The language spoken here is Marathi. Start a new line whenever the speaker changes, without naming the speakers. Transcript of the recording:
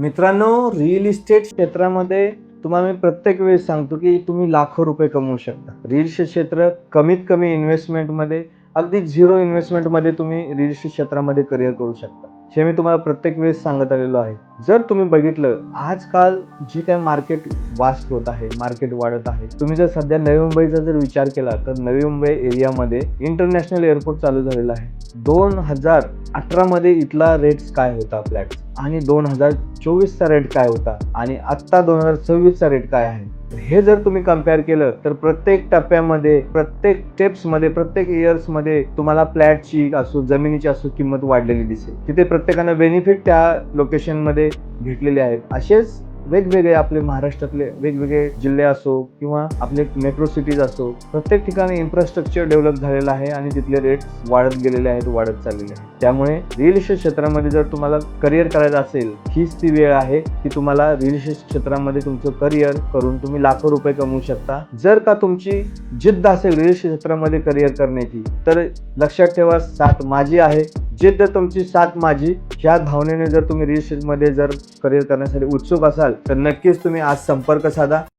मित्रांनो, रिअल इस्टेट क्षेत्रामध्ये तुम्हाला मी प्रत्येक वेळेस सांगतो की तुम्ही लाखो रुपये कमवू शकता. रिअल इस्टेट क्षेत्र कमीत कमी इन्व्हेस्टमेंटमध्ये, अगदी झिरो इन्व्हेस्टमेंटमध्ये तुम्ही रिअल इस्टेट क्षेत्रामध्ये करिअर करू शकता. हे मी तुम्हाला प्रत्येक वेळेस सांगत आलेलो आहे. जर तुम्ही बघितलं, आजकाल जे काही मार्केट वास्ट होत आहे, मार्केट वाढत आहे. तुम्ही जर सध्या नवी मुंबईचा जर विचार केला तर नवी मुंबई एरियामध्ये इंटरनॅशनल एअरपोर्ट चालू झालेला आहे. 2018 मध्ये इथला रेट्स काय होता फ्लॅट आणि 2024चा रेट काय होता आणि आत्ता 2026चा रेट काय आहे. हे जर तुम्ही कम्पेअर केलं तर प्रत्येक टप्प्यामध्ये, प्रत्येक स्टेप्समध्ये, प्रत्येक इयर्समध्ये तुम्हाला फ्लॅटची असो, जमिनीची असो किंमत वाढलेली दिसेल. तिथे प्रत्येकानं बेनिफिट त्या लोकेशनमध्ये घेतलेले आहेत. असेच वेगवेगळे आपले महाराष्ट्रातले वेगवेगळे जिल्हे असो किंवा आपले मेट्रो सिटीज असो, प्रत्येक ठिकाणी इन्फ्रास्ट्रक्चर डेव्हलप झालेलं आहे आणि तिथले रेट्स वाढत गेलेले आहेत, वाढत चाललेले आहेत. त्यामुळे रिअल इस्टेट क्षेत्रामध्ये जर तुम्हाला करिअर करायचं असेल, हीच ती वेळ आहे की तुम्हाला रिअल इस्टेट क्षेत्रामध्ये तुमचं करिअर करून तुम्ही लाखो रुपये कमवू शकता. जर का तुमची जिद्द असेल रिअल इस्टेट क्षेत्रामध्ये करिअर करण्याची, तर लक्षात ठेवा, साथ माझी आहे. जिद्द तुमची, साथ माझी. ह्या भावनेने जर तुम्ही रिअल इस्टेटमध्ये जर करिअर करण्यासाठी उत्सुक असाल तर नक्कीच तुम्ही आज संपर्क साधा.